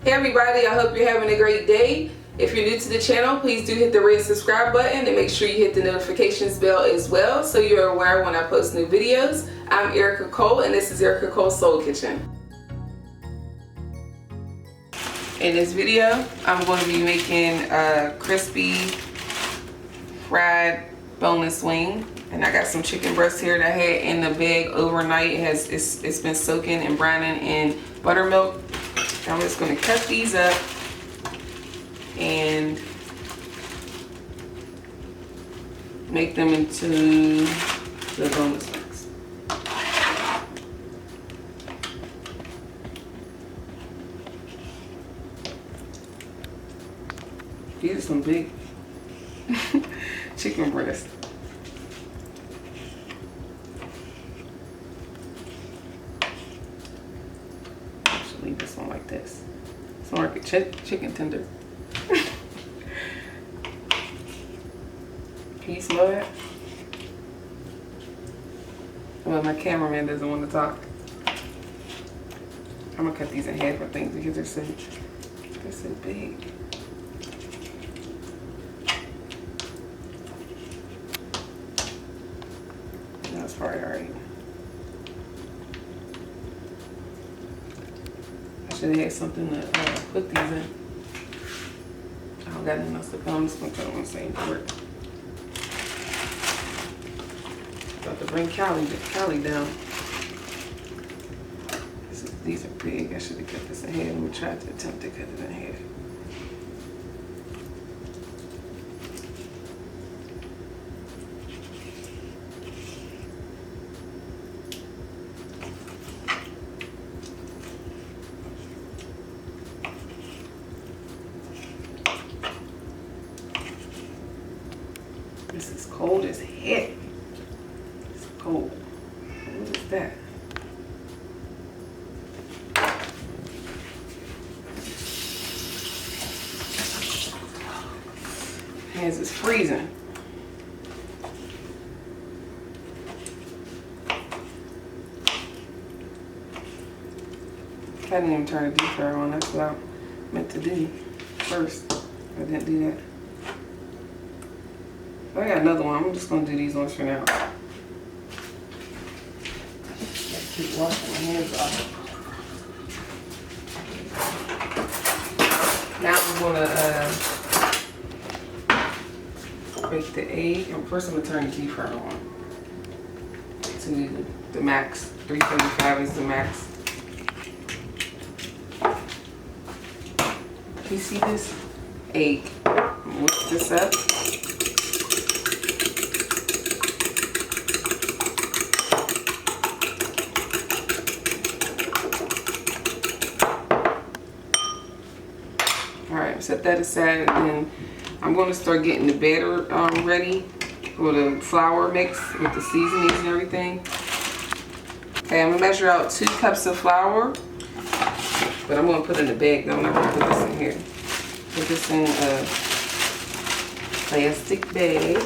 Hey everybody, I hope you're having a great day. If you're new to the channel, please do hit the red subscribe button and make sure you hit the notifications bell as well so you're aware when I post new videos. I'm Erika Cole and this is Erika Cole's Soul Kitchen. In this video, I'm going to be making a crispy fried boneless wing. And I got some chicken breasts here that I had in the bag overnight. It's been soaking and browning in buttermilk. I'm just going to cut these up and make them into the boneless wings. These are some big chicken breasts. Leave this one like this. It's more like a chicken tender. Can you smell that? Well, my cameraman doesn't want to talk. I'm gonna cut these in half, I think, because they're so big. That's probably alright. Should have had something to put these in. I don't got nothing else to put. I'm just gonna put them on the same board. About to bring Callie down. These are big. I should have cut this in half. I'm gonna try to attempt to cut it in half. This is cold as heck. It's cold. What is that? Hands is freezing. I didn't even turn the deep fryer on. That's what I meant to do first. I didn't do that. I got another one. I'm just going to do these ones for now. I keep washing my hands off. Now I'm going to break the egg. And first I'm going to turn the deep fryer on to the max. 375 is the max. Can you see this egg? Whisk this up. Set that aside, and then I'm going to start getting the batter ready for the flour mix with the seasonings and everything. Okay, I'm going to measure out 2 cups of flour, but I'm going to put it in the bag though. I'm not going to put this in here. Put this in a plastic bag.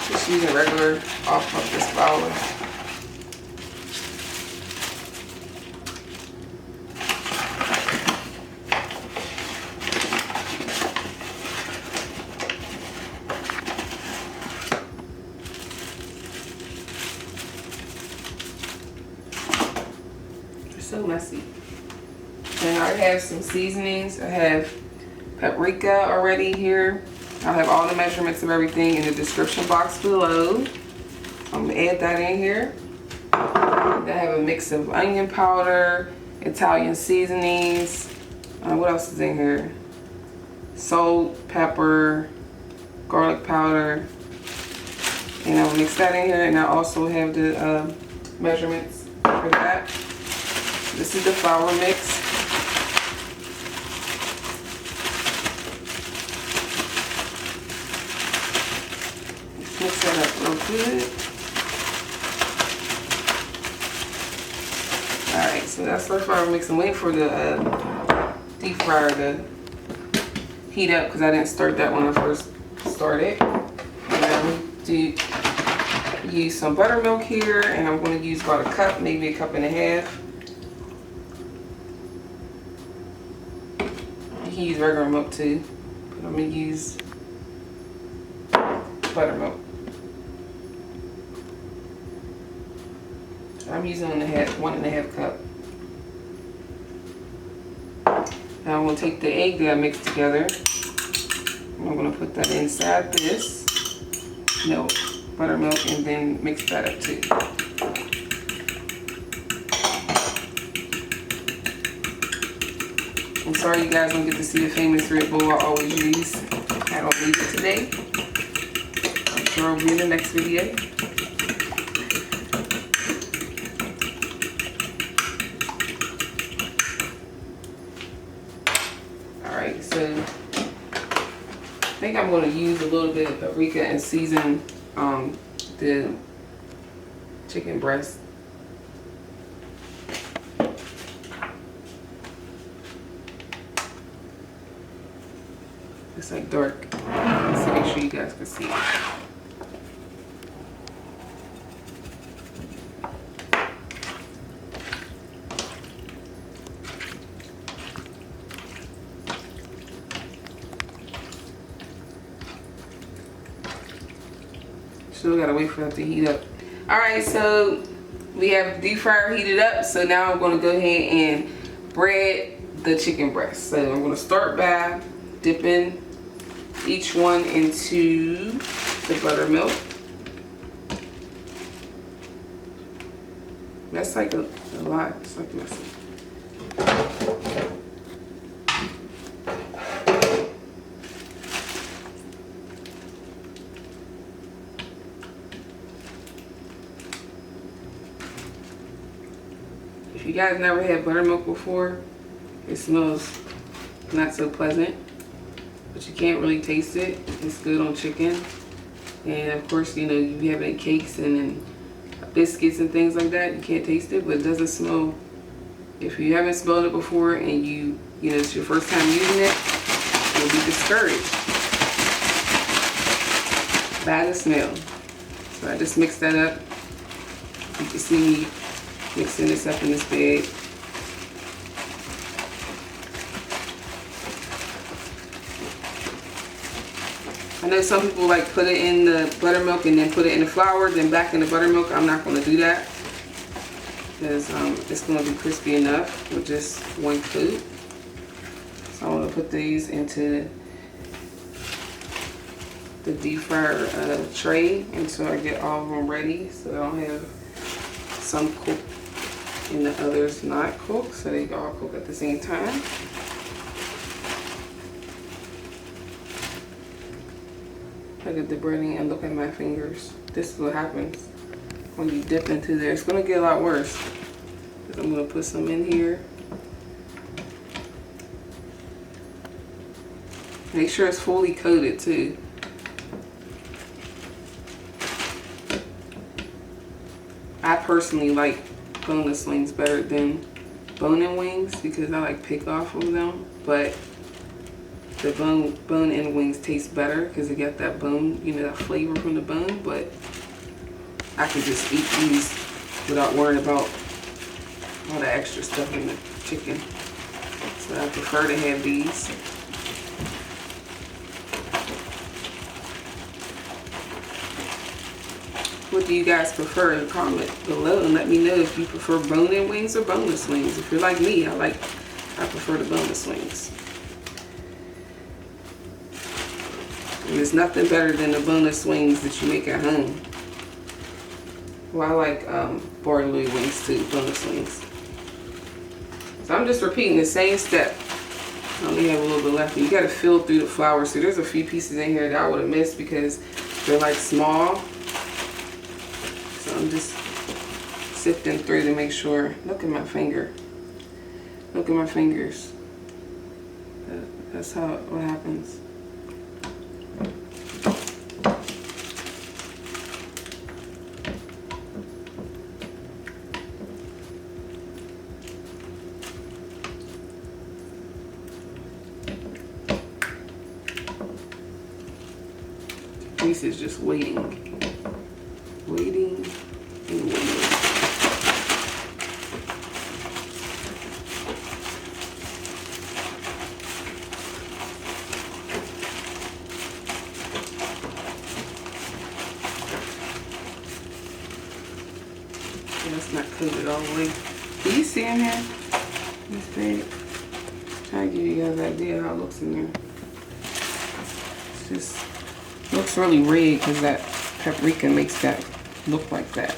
Just using regular all-purpose flour. So messy. And I have some seasonings. I have paprika already here. I'll have all the measurements of everything in the description box below. I'm gonna add that in here. I have a mix of onion powder, Italian seasonings. What else is in here? Salt, pepper, garlic powder. And I'll mix that in here, and I also have the measurements for that. This is the flour mix. Let's mix that up real good. Alright, so that's our flour mix. I'm waiting for the deep fryer to heat up because I didn't start that when I first started. And I'm going to use some buttermilk here, and I'm going to use about a cup, maybe a cup and a half. can use regular milk too, but I'm gonna use buttermilk. I'm using 1.5 cup. Now I'm gonna take the egg that I mixed together. I'm gonna put that inside this milk, buttermilk, and then mix that up too. I'm sorry you guys don't get to see the famous red bowl I always use. I don't need it today. I'm sure it'll be in the next video. Alright, so I think I'm going to use a little bit of paprika and season the chicken breast. It's like dark, so make sure you guys can see it. Still gotta wait for that to heat up. Alright, so we have the deep fryer heated up, so now I'm gonna go ahead and bread the chicken breast. So I'm gonna start by dipping each one into the buttermilk. That's like a lot. It's like messy. If you guys never had buttermilk before, it smells not so pleasant. But you can't really taste it. It's good on chicken. And of course, you know, you have it in cakes and in biscuits and things like that. You can't taste it, but it doesn't smell. If you haven't smelled it before and you know, it's your first time using it, you'll be discouraged by the smell. So I just mixed that up. You can see me mixing this up in this bag. I know some people like put it in the buttermilk and then put it in the flour, then back in the buttermilk. I'm not going to do that because it's going to be crispy enough with just one coat. So I'm going to put these into the deep fryer tray until I get all of them ready, so I don't have some cooked and the others not cooked, so they all cook at the same time. Look at the breading and look at my fingers. This is what happens when you dip into there. It's going to get a lot worse. I'm going to put some in here. Make sure it's fully coated too. I personally like boneless wings better than bone-in wings because I like pick off of them, but the bone-in wings taste better because they got that bone, you know, that flavor from the bone. But I can just eat these without worrying about all the extra stuff in the chicken. So I prefer to have these. What do you guys prefer? In the comment below and let me know if you prefer bone-in wings or boneless wings. If you're like me, I prefer the boneless wings. And there's nothing better than the boneless wings that you make at home. Well, I like barley wings too, boneless wings. So I'm just repeating the same step. I only have a little bit left. You gotta fill through the flour. So there's a few pieces in here that I would have missed because they're like small. So I'm just sifting through to make sure. Look at my finger. Look at my fingers. That's what happens. This is just waiting and waiting. put it all the way. Can you see in here? This big. Trying to give you guys an idea how it looks in there. It's just looks really red because that paprika makes that look like that.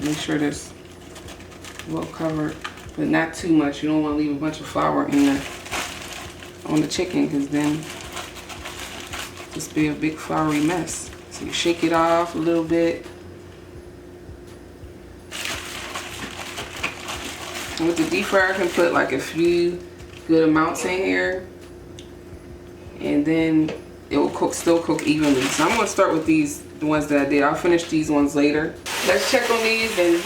Make sure this well covered, but not too much. You don't want to leave a bunch of flour in the on the chicken, because then just be a big floury mess. So you shake it off a little bit. And with the deep fryer, I can put like a few good amounts in here, and then it will cook, still cook evenly. So I'm gonna start with these, the ones that I did. I'll finish these ones later. Let's check on these and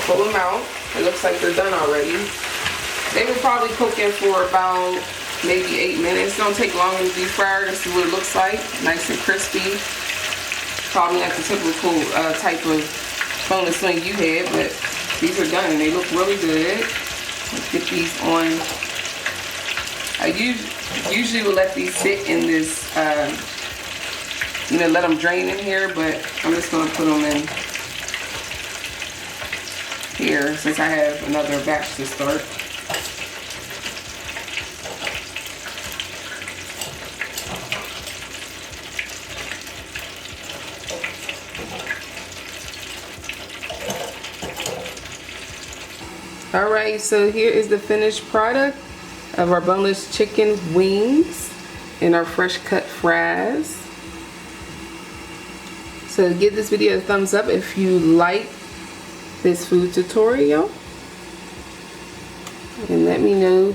pull them out. It looks like they're done already. They were probably cooking for about maybe 8 minutes. Don't take long in the deep fryer. This is what it looks like, nice and crispy. Probably not the typical type of boneless wing you had, but these are done and they look really good. Let's get these on. I usually will let these sit in this, let them drain in here, but I'm just gonna put them in here since I have another batch to start. Alright, so here is the finished product of our boneless chicken wings and our fresh cut fries. So give this video a thumbs up if you like this food tutorial, and let me know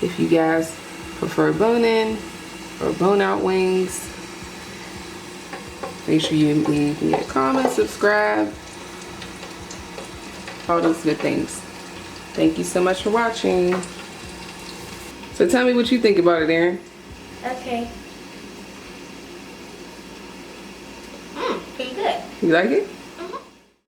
if you guys prefer bone-in or bone-out wings. Make sure you leave me a comment, subscribe, all those good things. Thank you so much for watching. So tell me what you think about it, Erin. Okay. Pretty good. You like it?